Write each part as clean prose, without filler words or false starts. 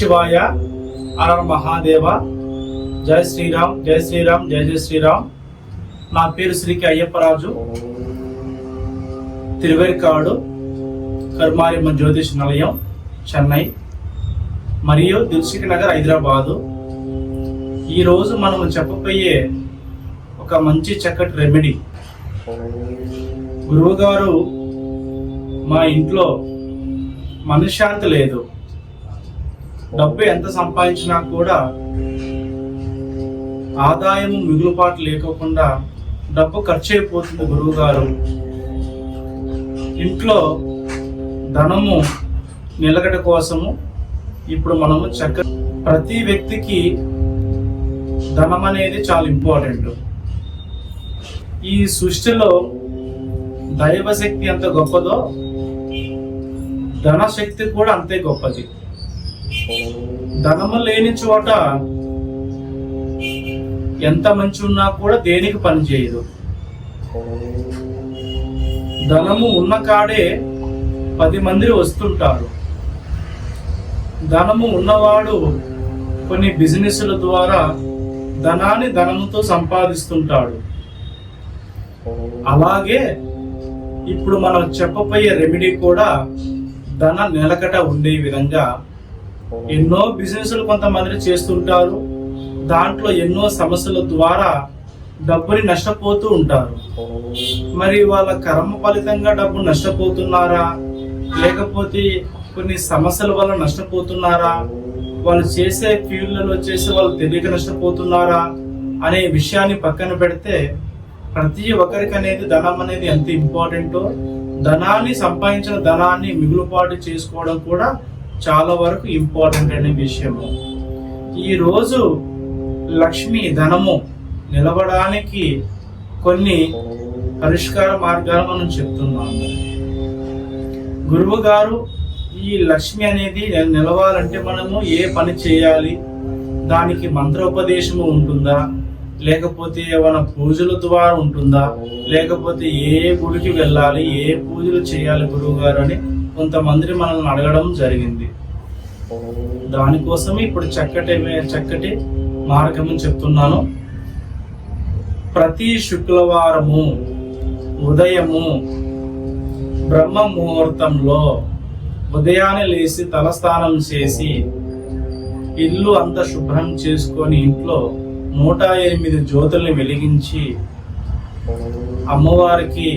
శివాయ అర మహాదేవ. జై శ్రీరామ్, జై శ్రీరామ్, జై జై శ్రీరామ్. నా పేరు శ్రీకి అయ్యప్పరాజు, తిరువేర్కాడు కర్మారియమ్మ జ్యోతిష్ నిలయం, చెన్నై మరియు దిల్సుఖ్ నగర్, హైదరాబాదు. ఈరోజు మనం చెప్పబోయే ఒక మంచి చక్కటి రెమెడీ. గురువు గారు, మా ఇంట్లో మనశ్శాంతి లేదు, డబ్బు ఎంత సంపాదించినా కూడా ఆదాయము మిగులుబాటు లేకోకుండా డబ్బు ఖర్చు అయిపోతుంది. గురువు గారు, ఇంట్లో ధనము నిలకడ కోసము ఇప్పుడు మనము ప్రతి వ్యక్తికి ధనం అనేది చాలా ఇంపార్టెంట్. ఈ సృష్టిలో దైవశక్తి ఎంత గొప్పదో ధనశక్తి కూడా అంతే గొప్పది. ధనము లేని చోట ఎంత మంచి ఉన్నా కూడా దేనికి పని చేయదు. ధనము ఉన్న కాడే 10 మంది వస్తుంటారు. ధనము ఉన్నవాడు కొన్ని బిజినెస్ల ద్వారా ధనాన్ని ధనముతో సంపాదిస్తుంటాడు. అలాగే ఇప్పుడు మనం చెప్పబోయే రెమెడీ కూడా ధన నిలకడ ఉండే విధంగా. ఎన్నో బిజినెస్లు కొంతమంది చేస్తుంటారు, దాంట్లో ఎన్నో సమస్యల ద్వారా డబ్బుని నష్టపోతూ ఉంటారు. మరి వాళ్ళ కర్మ ఫలితంగా డబ్బు నష్టపోతున్నారా, లేకపోతే కొన్ని సమస్యల వల్ల నష్టపోతున్నారా, వాళ్ళు చేసే ఫీల్డ్లలో చేసే వాళ్ళు తెలియక నష్టపోతున్నారా అనే విషయాన్ని పక్కన పెడితే, ప్రతి ఒక్కరికి అనేది ధనం అనేది ఎంత ఇంపార్టెంటో, ధనాన్ని సంపాదించిన ధనాన్ని మిగులుబాటు చేసుకోవడం కూడా చాలా వరకు ఇంపార్టెంట్ అనే విషయము. ఈరోజు లక్ష్మి ధనము నిలవడానికి కొన్ని పరిష్కార మార్గాలు మనం చెప్తున్నాము. గురువు గారు, ఈ లక్ష్మి అనేది నిలవాలంటే మనము ఏ పని చేయాలి, దానికి మంత్రోపదేశము ఉంటుందా, లేకపోతే ఏమైనా పూజల ద్వారా ఉంటుందా, లేకపోతే ఏ గుడికి వెళ్ళాలి, ఏ పూజలు చేయాలి గురువు గారు అని కొంతమంది మనల్ని అడగడం జరిగింది. దానికోసం ఇప్పుడు చక్కటి మార్గం చెప్తున్నాను. ప్రతి శుక్రవారము ఉదయము బ్రహ్మ ముహూర్తంలో ఉదయాన్నే లేచి తలస్నానం చేసి ఇల్లు అంతా శుభ్రం చేసుకొని ఇంట్లో 108 జ్యోతుల్ని వెలిగించి అమ్మవారికి,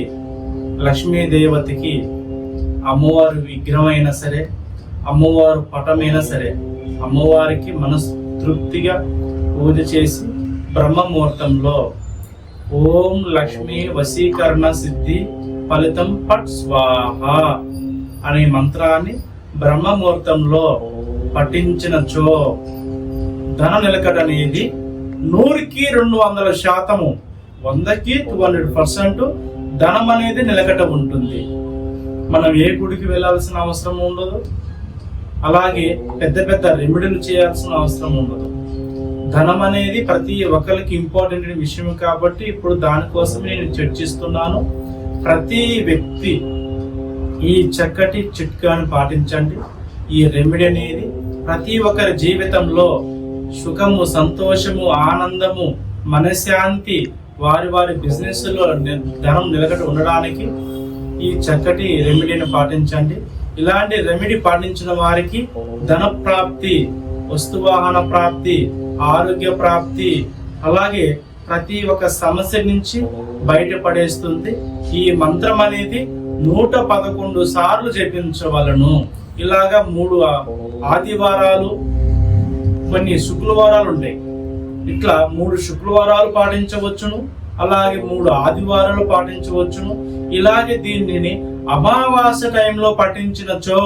లక్ష్మీదేవతకి, అమ్మవారి విగ్రహం అయినా సరే, అమ్మవారు పటమైనా సరే, అమ్మవారికి మనస్తృప్తిగా పూజ చేసి బ్రహ్మ ముహూర్తంలో ఓం లక్ష్మీ వశీకరణ సిద్ధి ఫలితం పట్ స్వాహ అనే మంత్రాన్ని బ్రహ్మ ముహూర్తంలో పఠించినచో ధన నిలకడ అనేది 100కి 200%, 100కి 200% ధనం అనేది నిలకడ ఉంటుంది. మనం ఏ గుడికి వెళ్ళాల్సిన అవసరం ఉండదు, అలాగే పెద్ద పెద్ద రెమెడీలు చేయాల్సిన అవసరం ఉండదు. ధనం అనేది ప్రతి ఒక్కరికి ఇంపార్టెంట్ విషయం కాబట్టి ఇప్పుడు దానికోసమే నేను చర్చిస్తున్నాను. ప్రతి వ్యక్తి ఈ చక్కటి చిట్కాను పాటించండి. ఈ రెమెడీ అనేది ప్రతి ఒక్కరి జీవితంలో సుఖము, సంతోషము, ఆనందము, మనశ్శాంతి, వారి వారి బిజినెస్ లో ధనం నిలకడ ఉండడానికి ఈ చక్కటి రెమెడీని పాటించండి. ఇలాంటి రెమెడీ పాటించిన వారికి ధన ప్రాప్తి, వస్తువాహన ప్రాప్తి, ఆరోగ్య ప్రాప్తి, అలాగే ప్రతి ఒక్క సమస్య నుంచి బయటపడేస్తుంది. ఈ మంత్రం అనేది 111 సార్లు జపించవలను. ఇలాగా 3 ఆదివారాలు, కొన్ని శుక్రవారాలు ఉంటాయి, ఇట్లా 3 శుక్రవారాలు పాటించవచ్చును, అలాగే 3 ఆదివారాలు పాటించవచ్చును. ఇలాగే దీనిని అమావాస్య టైంలో పఠించినచో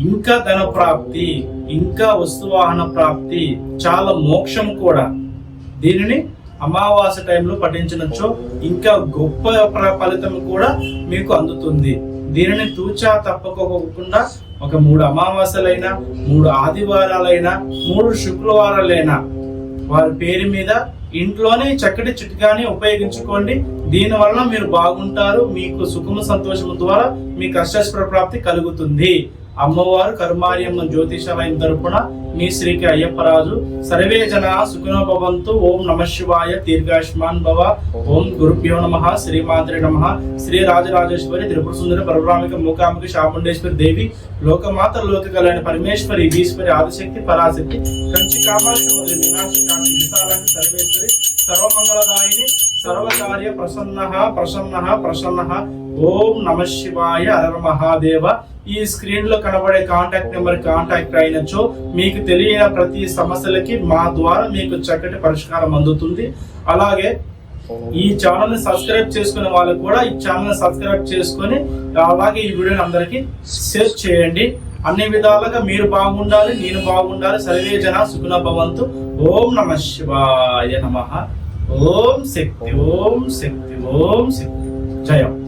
ఇంకా ధన ప్రాప్తి, ఇంకా వస్తువాహన ప్రాప్తి, చాలా మోక్షం కూడా. దీనిని అమావాస్య టైంలో పఠించినచో ఇంకా గొప్ప ఫలితం కూడా మీకు అందుతుంది. దీనిని తూచా తప్పకోకుండా ఒక 3 అమావాస్యలైనా, 3 ఆదివారాలైనా, 3 శుక్రవారాలైనా వారి పేరు మీద ఇంట్లోనే చక్కటి చిట్కాని ఉపయోగించుకోండి. దీని వలన మీరు బాగుంటారు. మీకు సుఖము సంతోషము ద్వారా మీ కష్ట ప్రాప్తి కలుగుతుంది. అమ్మవారు కరుమారియమ్మ జ్యోతిషాలయం తరపున మీ శ్రీకి అయ్యప్పరాజు. సర్వే జన సుఖినో భవంతు. ఓం నమ శివాయ. దీర్ఘాయుష్మాన్ భవ. ఓం గురుభ్యో నమః. శ్రీమాత్రే నమః. శ్రీ రాజరాజేశ్వరి త్రిపుర సుందరి పరబ్రాహ్మిక మూకాంబిక శాముండేశ్వరి దేవి లోకమాత లోక కళ్యాణ పరమేశ్వరి ఈశ్వరి ఆదిశక్తి పరాశక్తి కంచి కామాక్షి మరియు మీనాక్షి కాంతి విశాలాక్షి సర్వేశ్వరి సర్వమంగళదాయిని సర్వకార్య ప్రసన్న. ఓం నమ శివాయ. హర మహాదేవ. ఈ స్క్రీన్ లో కనబడే కాంటాక్ట్ నెంబర్ కాంటాక్ట్ అయినచో మీకు తెలియని ప్రతి సమస్యలకి మా ద్వారా మీకు చక్కటి పరిష్కారం అందుతుంది. అలాగే ఈ ఛానల్ ని సబ్స్క్రైబ్ చేసుకునే వాళ్ళకు కూడా ఈ ఛానల్ ని సబ్స్క్రైబ్ చేసుకుని అలాగే ఈ వీడియోని అందరికి షేర్ చేయండి. అన్ని విధాలుగా మీరు బాగుండాలి, నేను బాగుండాలి. సర్వే జన సుఖినో భవంతు. ఓం నమ శివాయ నమః. ఓం శక్తి. ఓం శక్తి. ఓం శక్తి. జయం.